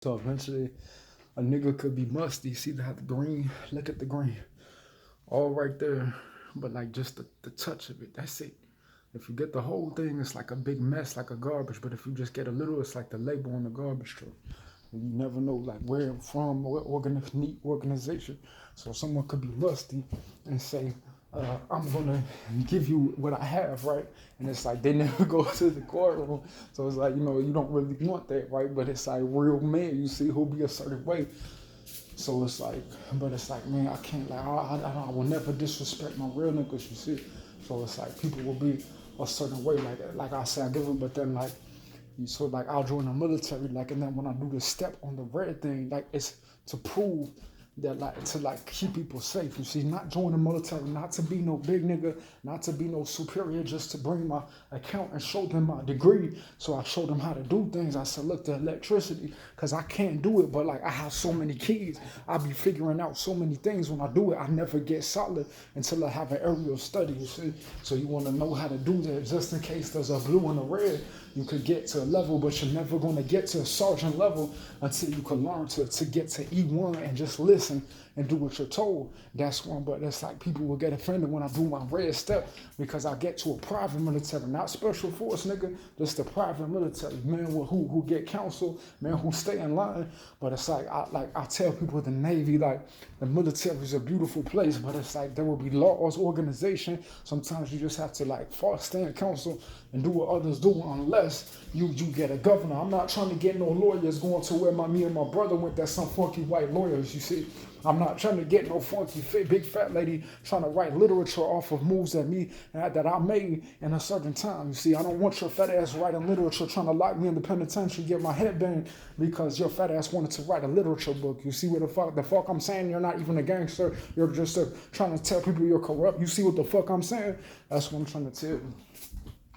So eventually, a nigga could be musty. See that the green? Look at the green. All right there. But like just the touch of it, that's it. If you get the whole thing, it's like a big mess, like a garbage. But if you just get a little, it's like the label on the garbage truck. And you never know like where from, what neat organization. So someone could be musty and say, I'm gonna give you what I have, right? And it's like they never go to the courtroom. So it's like, you don't really want that, right? But it's like real men, you see, who'll be a certain way. So it's like, but it's like, man, I can't, like, I will never disrespect my real niggas, you see. So it's like people will be a certain way, like I said, I give them, but then like, so like I'll join the military, like, and then when I do the step on the red thing, like it's to prove that like to like keep people safe. You see, not join the military, not to be no big nigga, not to be no superior, just to bring my account and show them my degree. So I showed them how to do things. I said, look, the electricity, because I can't do it, but like I have so many keys. I be figuring out so many things. When I do it, I never get solid until I have an aerial study, you see. So you want to know how to do that just in case there's a blue and a red. You could get to a level, but you're never going to get to a sergeant level until you can learn to get to E1 and just listen and do what you're told. That's one, but it's like people will get offended when I do my red step because I get to a private military, not special force, nigga, just a private military. Man who get counsel, man who stay in line. But it's like I tell people the Navy, like the military is a beautiful place, but it's like there will be laws, organization. Sometimes you just have to like stay in counsel and do what others do unless you get a governor. I'm not trying to get no lawyers going to where me and my brother went. That's some funky white lawyers, you see. I'm not trying to get no funky big fat lady trying to write literature off of moves that I made in a certain time. You see, I don't want your fat ass writing literature trying to lock me in the penitentiary, get my head banged because your fat ass wanted to write a literature book. You see what the fuck I'm saying? You're not even a gangster. You're just trying to tell people you're corrupt. You see what the fuck I'm saying? That's what I'm trying to tell you.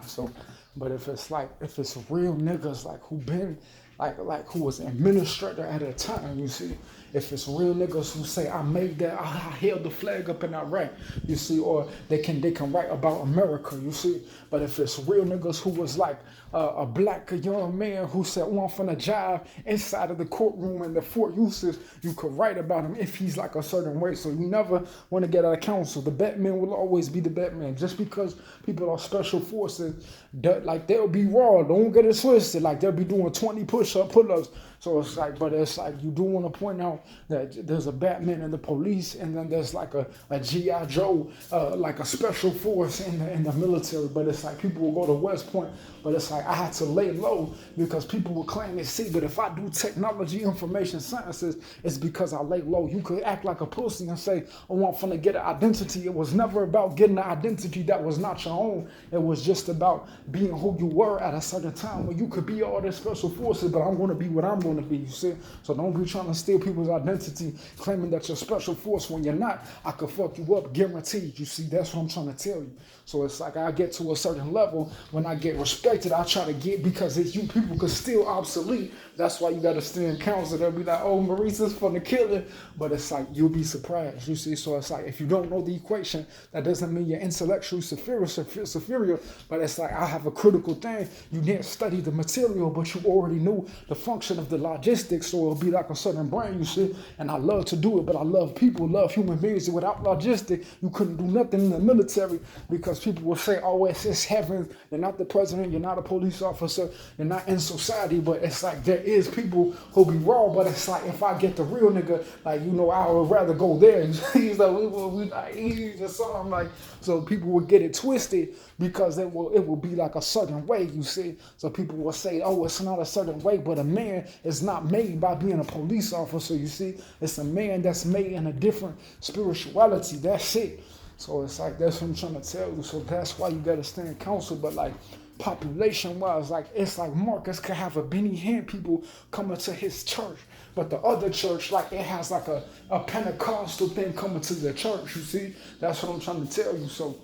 So, but if it's real niggas like who been like who was administrator at a time, you see, if it's real niggas who say I made that, I held the flag up in Iraq, you see, or they can write about America, you see. But if it's real niggas who was like a black young man who said, "Oh, I'm finna jive inside of the courtroom and the Fort Uses," you could write about him if he's like a certain way. So you never want to get out of counsel. The Batman will always be the Batman. Just because people are special forces, like they'll be raw. Don't get it twisted. Like they'll be doing 20 pull-ups. So it's like, but it's like you do want to point out that there's a Batman in the police, and then there's like a G.I. Joe, like a special force in the military. But it's like people will go to West Point, but it's like I had to lay low because people will claim they see. But if I do technology, information sciences, it's because I lay low. You could act like a pussy and say, "Oh, I'm finna get an identity." It was never about getting an identity that was not your own. It was just about being who you were at a certain time where you could be all this special forces, but I'm going to be what I'm going to be, you see? So don't be trying to steal people's identity, claiming that you're special force when you're not. I could fuck you up, guaranteed, you see? That's what I'm trying to tell you. So it's like I get to a certain level, when I get respected, I try to get, because if you people could still obsolete, that's why you got to stay in counsel. They'll be like, "Oh, Maurice's from the killing," but it's like, you'll be surprised, you see? So it's like, if you don't know the equation, that doesn't mean you're intellectually superior, but it's like, I have a critical thing. You didn't study the material, but you already knew the function of the logistics, so it'll be like a certain brain, you see? And I love to do it, but I love people, love human beings. Without logistics, you couldn't do nothing in the military, because people will say, "Oh, it's heaven. You're not the president, you're not a police officer, you're not in society," but it's like, there is people who be raw, but it's like, if I get the real nigga, like, I would rather go there. He's like, we not easy or something, like, so people will get it twisted, because it will be like a certain way, you see. So people will say, "Oh, it's not a certain way," but a man is not made by being a police officer, you see. It's a man that's made in a different spirituality. That's it. So it's like, that's what I'm trying to tell you. So that's why you got to stay in counsel. But like, population wise, like, it's like Marcus could have a Benny Hinn people coming to his church, but the other church, like, it has like a Pentecostal thing coming to the church, you see. That's what I'm trying to tell you. So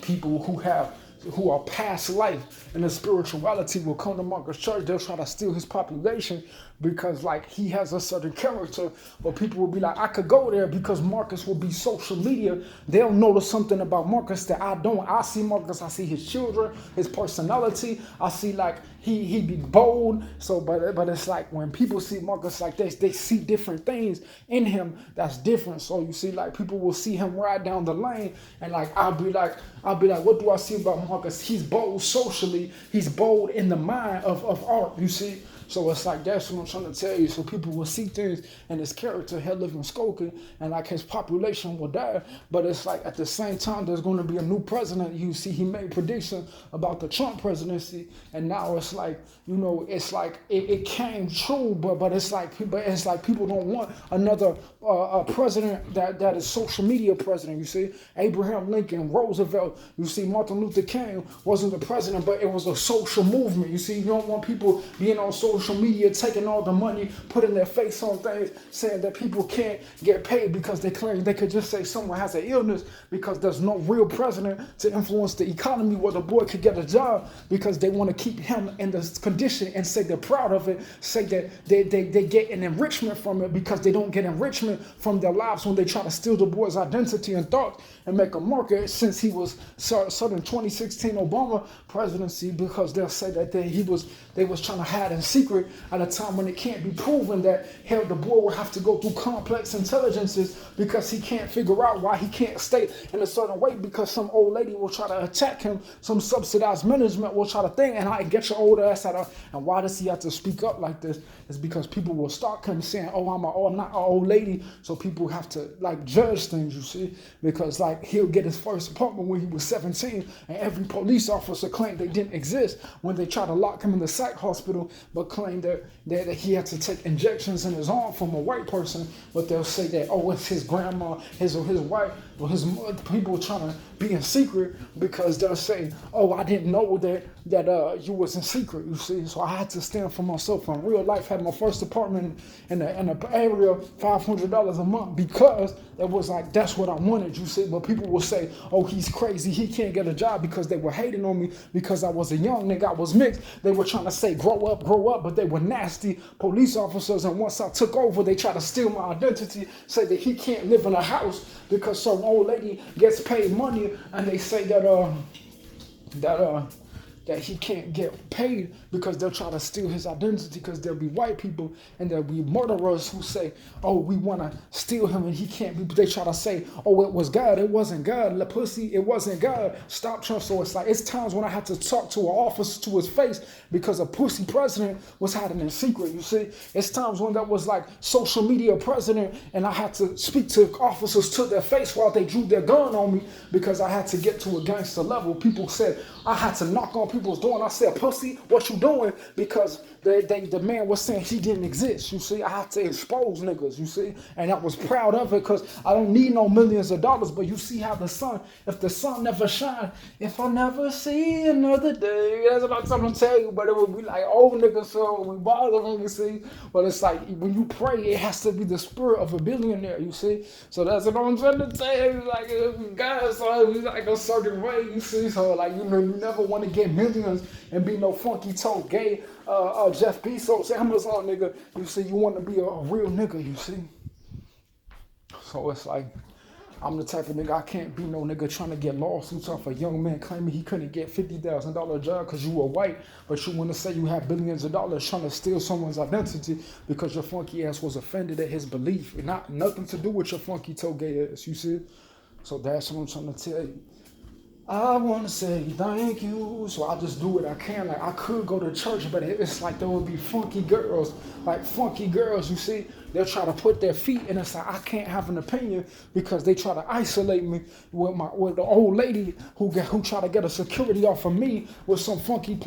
people who are past life and the spirituality will come to Marcus Church. They'll try to steal his population, because like he has a certain character, but people will be like, I could go there because Marcus will be social media. They'll notice something about Marcus that I don't. I see Marcus, I see his children, his personality. I see like he be bold. So but it's like when people see Marcus like this, they see different things in him that's different. So you see like people will see him ride down the lane and like I'll be like, what do I see about Marcus? He's bold socially, he's bold in the mind of art, you see. So it's like that's what I'm trying to tell you. So people will see things and his character, he'll live in Skokie, and like his population will die. But it's like at the same time, there's going to be a new president. You see, he made predictions about the Trump presidency, and now it's like, you know, it's like it came true. But it's like people don't want another president that is social media president. You see, Abraham Lincoln, Roosevelt. You see, Martin Luther King wasn't the president, but it was a social movement. You see, you don't want people being on social media taking all the money, putting their face on things, saying that people can't get paid because they claim they could just say someone has an illness because there's no real president to influence the economy where the boy could get a job because they want to keep him in this condition and say they're proud of it, say that they get an enrichment from it because they don't get enrichment from their lives when they try to steal the boy's identity and thought and make a market since he was certain 2016 Obama presidency because they'll say that they was trying to hide in secret at a time when it can't be proven that hell the boy will have to go through complex intelligences because he can't figure out why he can't stay in a certain way because some old lady will try to attack him, some subsidized management will try to think and I get your old ass out of. And why does he have to speak up like this? It's because people will start him saying, oh, I'm not an old lady, so people have to like judge things, you see, because like he'll get his first apartment when he was 17 and every police officer claimed they didn't exist when they tried to lock him in the psych hospital, but claimed that he had to take injections in his arm from a white person, but they'll say that, oh, it's his grandma, his wife, or his mother. People trying to be in secret because they'll say, oh, I didn't know that you was in secret, you see, so I had to stand for myself in real life, had my first apartment in the area, $500 a month because it was like, that's what I wanted, you see, but people will say, oh, he's crazy, he can't get a job because they were hating on me because I was a young nigga, I was mixed, they were trying to say, grow up, but they were nasty police officers, and once I took over, they tried to steal my identity, say that he can't live in a house because some old lady gets paid money, and they say that he can't get paid because they'll try to steal his identity because there'll be white people and there'll be murderers who say, oh, we want to steal him and he can't be, they try to say, oh, it was God, it wasn't God, la pussy, it wasn't God, stop Trump. So it's like, it's times when I had to talk to an officer to his face because a pussy president was hiding in secret, you see. It's times when that was like social media president and I had to speak to officers to their face while they drew their gun on me because I had to get to a gangster level. People said, I had to knock on people's door and I said, pussy, what you doing? Because the man was saying he didn't exist, you see. I had to expose niggas, you see. And I was proud of it because I don't need no millions of dollars, but you see how the sun, if the sun never shine, if I never see another day, that's what I'm trying to tell you, but it would be like old niggas, so we bother them, you see. But it's like, when you pray, it has to be the spirit of a billionaire, you see. So that's what I'm trying to tell you, like, God, so it's like a certain way, you see. So like, you know, you never want to get millions and be no funky toe gay Jeff Bezos, Amazon nigga. You see, you want to be a real nigga, you see. So it's like, I'm the type of nigga, I can't be no nigga trying to get lawsuits off a young man claiming he couldn't get $50,000 job because you were white, but you want to say you have billions of dollars trying to steal someone's identity because your funky ass was offended at his belief. Nothing to do with your funky toe gay ass, you see. So that's what I'm trying to tell you. I want to say thank you, so I just do what I can. Like, I could go to church, but it's like there would be funky girls, you see. They'll try to put their feet, and it's like I can't have an opinion because they try to isolate me with the old lady who try to get a security off of me with some funky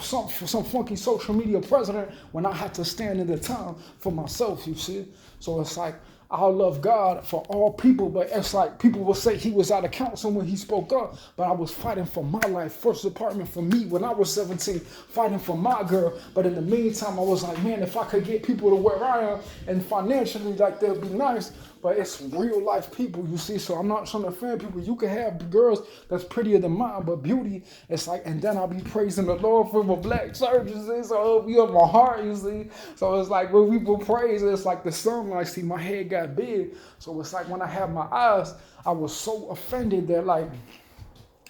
some funky social media president when I had to stand in the time for myself, you see. So it's like, I love God for all people, but it's like people will say he was out of counsel when he spoke up, but I was fighting for my life. First apartment for me when I was 17, fighting for my girl. But in the meantime, I was like, man, if I could get people to where I am and financially, like, they'll be nice. But it's real life people, you see. So I'm not trying to offend people. You can have girls that's prettier than mine, but beauty, it's like, and then I'll be praising the Lord for my black church, you see. So you have my heart, you see. So it's like when people praise, it's like the sunlight. See, my head got big. So it's like when I have my eyes, I was so offended that, like,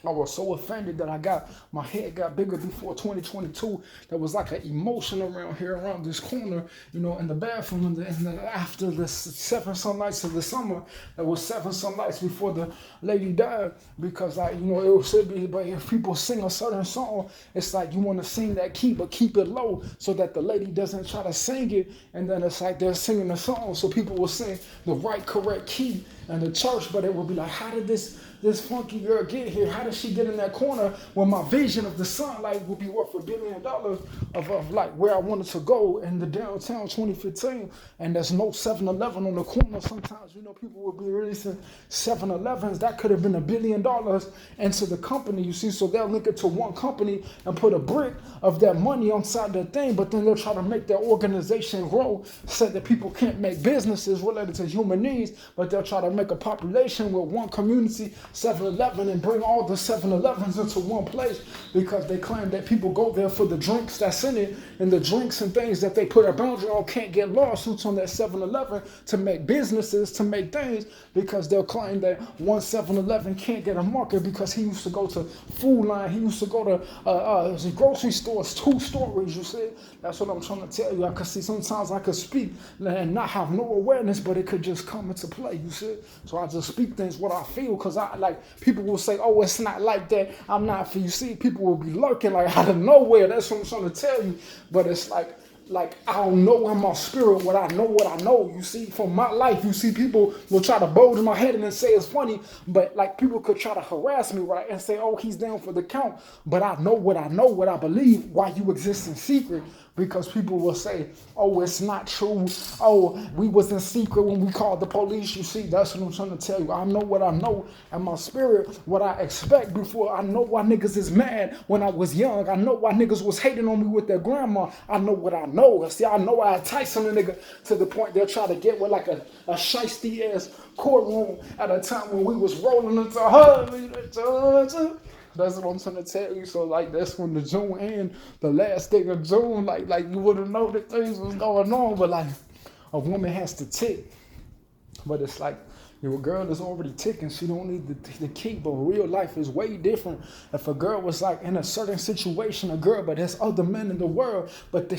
I was so offended that my head got bigger before 2022. There was like an emotion around here, around this corner, in the bathroom. After the 7 some nights of the summer, there was 7 some nights before the lady died. Because, like, it should be, but if people sing a certain song, it's like you want to sing that key, but keep it low so that the lady doesn't try to sing it. And then it's like they're singing the song, so people will sing the right, correct key in the church, but it will be like, how did this funky girl get here? How did she get in that corner when my vision of the sunlight would be worth $1 billion of like where I wanted to go in the downtown 2015? And there's no 7-Eleven on the corner. Sometimes, people will be releasing 7-Elevens. That could have been $1 billion into the company, you see. So they'll link it to one company and put a brick of that money inside the thing, but then they'll try to make their organization grow, say that people can't make businesses related to human needs, but they'll try to make a population with one community, 7-Eleven, and bring all the 7-Elevens into one place because they claim that people go there for the drinks that's in it, and the drinks and things that they put a boundary on can't get lawsuits on that 7-Eleven to make businesses, to make things, because they'll claim that one 7-Eleven can't get a market because he used to go to Food Line, he used to go to grocery stores, 2 stories, you see. That's what I'm trying to tell you. I could see sometimes I could speak and not have no awareness, but it could just come into play, you see. So I just speak things what I feel, because I like people will say, oh, it's not like that. I'm not for you. See, people will be lurking like out of nowhere. That's what I'm trying to tell you. But it's like I don't know in my spirit what I know, you see, from my life. You see, people will try to bold in my head and then say it's funny, but like people could try to harass me, right, and say, oh, he's down for the count, but I know, what I believe, why you exist in secret. Because people will say, oh, it's not true. Oh, we was in secret when we called the police. You see, that's what I'm trying to tell you. I know what I know in my spirit, what I expect before. I know why niggas is mad when I was young. I know why niggas was hating on me with their grandma. I know what I know. See, I know I enticed some nigga to the point they'll try to get with like a shiesty-ass courtroom at a time when we was rolling into her. That's what I'm trying to tell you. So, like, that's when the June end, the last thing of June, like you wouldn't know that things was going on. But, like, a woman has to tick. But it's like, your girl is already ticking. She don't need the key. But real life is way different. If a girl was, like, in a certain situation, but there's other men in the world, but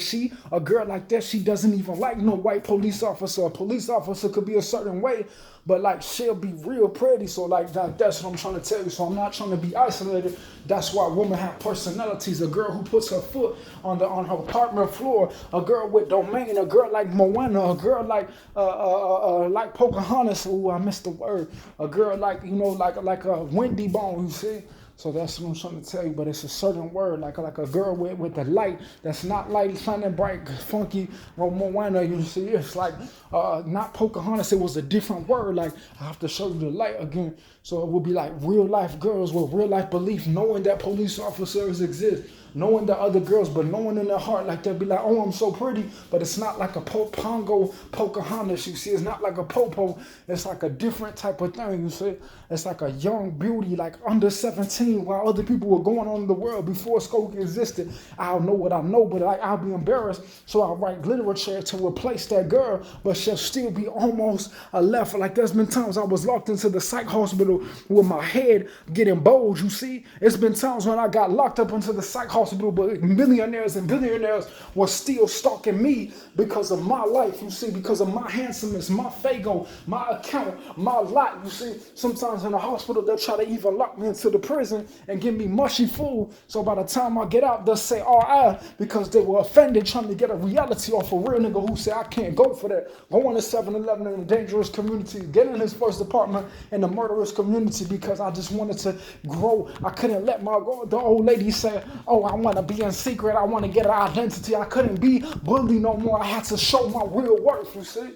a girl like that, she doesn't even like no white police officer. A police officer could be a certain way, but like she'll be real pretty. So like that's what I'm trying to tell you. So I'm not trying to be isolated. That's why women have personalities. A girl who puts her foot on her apartment floor, a girl with domain, a girl like Moana, a girl like Pocahontas. Ooh, I missed the word. A girl like like a Wendy Bone. You see. So that's what I'm trying to tell you, but it's a certain word, like a girl with the light that's not light, shining bright, funky, Moana, you see, it's like, not Pocahontas, it was a different word, like, I have to show you the light again, so it would be like real life girls with real life belief, knowing that police officers exist, knowing the other girls, but knowing in their heart, like they'll be like, oh, I'm so pretty, but it's not like a Pongo Pocahontas, you see, it's not like a Popo, it's like a different type of thing, you see, it's like a young beauty, like under 17, while other people were going on in the world before Skokie existed. I don't know what I know, but I'll be embarrassed, so I'll write literature to replace that girl, but she'll still be almost a left. Like there's been times I was locked into the psych hospital with my head getting bulged, you see. It's been times when I got locked up into the psych hospital, but millionaires and billionaires were still stalking me because of my life, you see, because of my handsomeness, my Fago, my account, my lot, you see. Sometimes in the hospital, they'll try to even lock me into the prison and give me mushy food. So by the time I get out, they'll say R.I. because they were offended trying to get a reality off a real nigga who said, I can't go for that. Going to 7-Eleven in a dangerous community, getting his first apartment in a murderous community because I just wanted to grow. I couldn't let the old lady say, oh, I want to be in secret. I want to get an identity. I couldn't be bullied no more. I had to show my real worth, you see.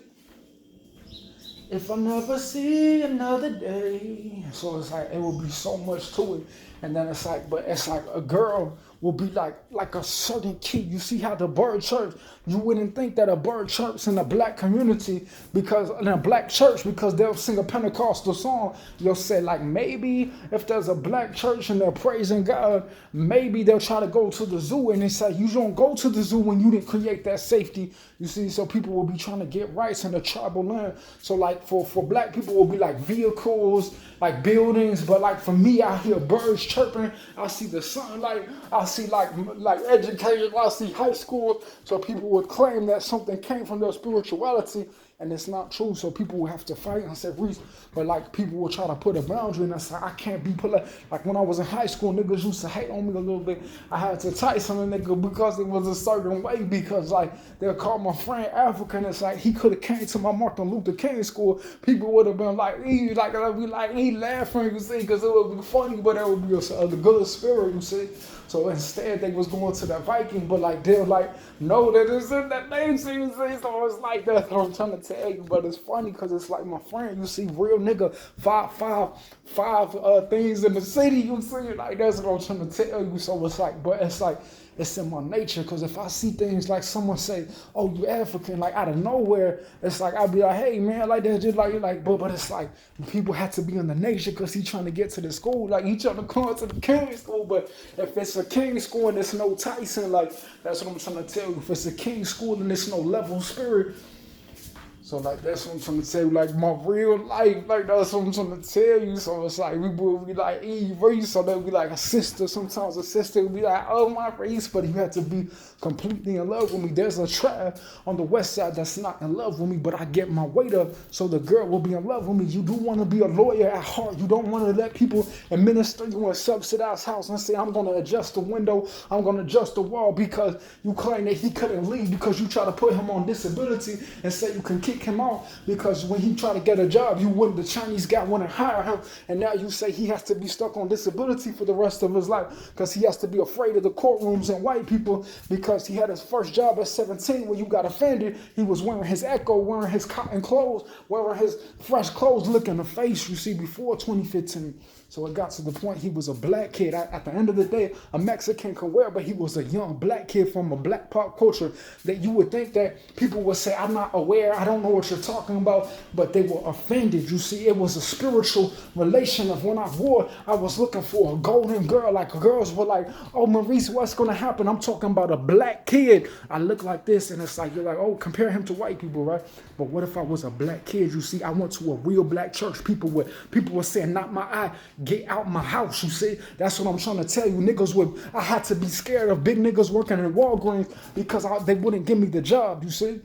If I never see another day. So it's like, it will be so much to it. And then it's like, but it's like a girl will be like a certain key. You see how the bird chirps? You wouldn't think that a bird chirps in a black community because in a black church because they'll sing a Pentecostal song. You'll say like maybe if there's a black church and they're praising God, maybe they'll try to go to the zoo and they say you don't go to the zoo when you didn't create that safety. You see, so people will be trying to get rights in the tribal land. So like for black people will be like vehicles, like buildings, but like for me, I hear birds chirping. I see the sunlight. I see like education. I see high school. So people would claim that something came from their spirituality, and it's not true. So people will have to fight and say, Reese, but like people will try to put a boundary, and I say I can't be put like when I was in high school, niggas used to hate on me a little bit. I had to Tyson a nigga because it was a certain way because like they'll call my friend African. It's like he could have came to my Martin Luther King school. People would have been like, I'd be like, he laughing, you see, because it would be funny, but it would be a good spirit, you see. So instead, they was going to the Viking, but like they're like, no, that isn't that name. So you see, so it's like that's what I'm trying to tell you. But it's funny because it's like my friend, you see, real nigga, five things in the city. You see, like that's what I'm trying to tell you. So it's like, but it's like it's in my nature. Because if I see things like someone say, "Oh, you African," like out of nowhere, it's like I'll be like, "Hey, man," like that's just like, but it's like people have to be in the nature because he trying to get to the school, like he trying to come to the king school. But if it's a king school and there's no Tyson, like that's what I'm trying to tell you. If it's a king school and there's no level spirit. So like that's what I'm trying to tell you, like my real life, like that's what I'm trying to tell you. So it's like we would be like Eve, so they'll be like a sister. Sometimes a sister will be like, oh my race, but you have to be completely in love with me. There's a tribe on the west side that's not in love with me, but I get my weight up, so the girl will be in love with me. You do want to be a lawyer at heart. You don't want to let people administer you in a subsidized house and say, I'm going to adjust the window, I'm going to adjust the wall because you claim that he couldn't leave because you try to put him on disability and say you can kick him out because when he tried to get a job, the Chinese guy wouldn't hire him, and now you say he has to be stuck on disability for the rest of his life because he has to be afraid of the courtrooms and white people because he had his first job at 17 when you got offended. He was wearing his Echo, wearing his cotton clothes, wearing his fresh clothes, looking the face, you see, before 2015. So it got to the point he was a black kid. At the end of the day, a Mexican can wear, but he was a young black kid from a black pop culture that you would think that people would say, I'm not aware, I don't know what you're talking about, but they were offended. You see, it was a spiritual relation of when I wore, I was looking for a golden girl. Like girls were like, oh, Maurice, what's going to happen? I'm talking about a black kid. I look like this, and it's like, you're like, oh, compare him to white people, right? But what if I was a black kid? You see, I went to a real black church. People were saying, not my eye. Get out my house, you see. That's what I'm trying to tell you. Niggas I had to be scared of big niggas working in Walgreens because they wouldn't give me the job, you see.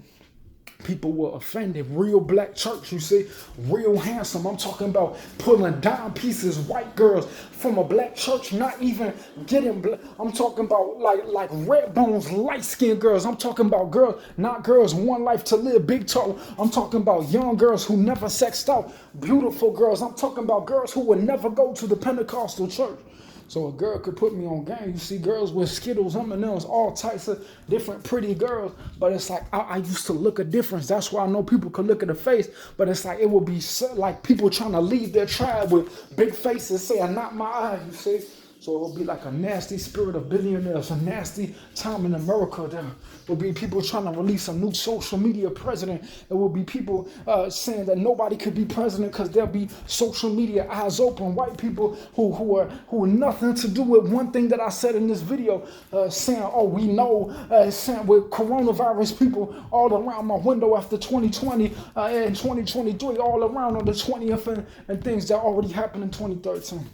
People were offended. Real black church, you see. Real handsome. I'm talking about pulling dime pieces, white girls from a black church, not even getting I'm talking about like red bones, light-skinned girls. I'm talking about girls, not girls, one life to live, big talk. I'm talking about young girls who never sexed out, beautiful girls. I'm talking about girls who would never go to the Pentecostal church. So a girl could put me on game. You see girls with Skittles, M&Ms, all types of different pretty girls. But it's like, I used to look at difference. That's why I know people could look at the face. But it's like, it would be like people trying to leave their tribe with big faces saying, not my eye, you see. So it will be like a nasty spirit of billionaires, a nasty time in America. There will be people trying to release a new social media president. It will be people saying that nobody could be president because there'll be social media eyes open. White people who are nothing to do with one thing that I said in this video, saying, oh, we know, saying with coronavirus people all around my window after 2020 and 2023, all around on the 20th and things that already happened in 2013.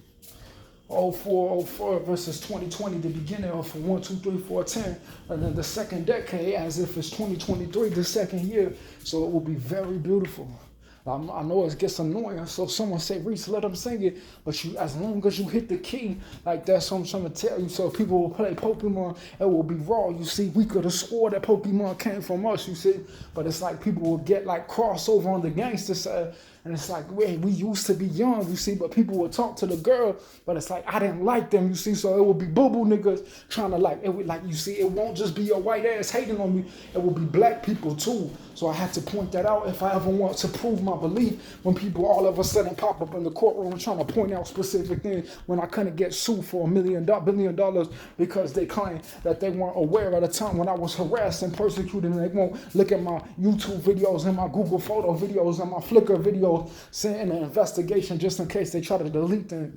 04 versus 2020, the beginning of 1, 2, 3, 4, 10, and then the second decade as if it's 2023, the second year. So it will be very beautiful. I know it gets annoying, so someone say, Reese, let them sing it, but as long as you hit the key, like that's what I'm trying to tell you. So people will play Pokemon, it will be raw, you see. We could have swore that Pokemon came from us, you see, but it's like people will get like crossover on the gangster side, And it's like, wait, we used to be young, you see, but people would talk to the girl, but it's like, I didn't like them, you see, so it would be boo-boo niggas trying to like, it would like, you see, it won't just be your white ass hating on me, it will be black people too. So I had to point that out if I ever want to prove my belief when people all of a sudden pop up in the courtroom trying to point out specific things when I couldn't get sued for $1 billion because they claim that they weren't aware at the time when I was harassed and persecuted, and they won't look at my YouTube videos and my Google photo videos and my Flickr videos saying an investigation just in case they try to delete things.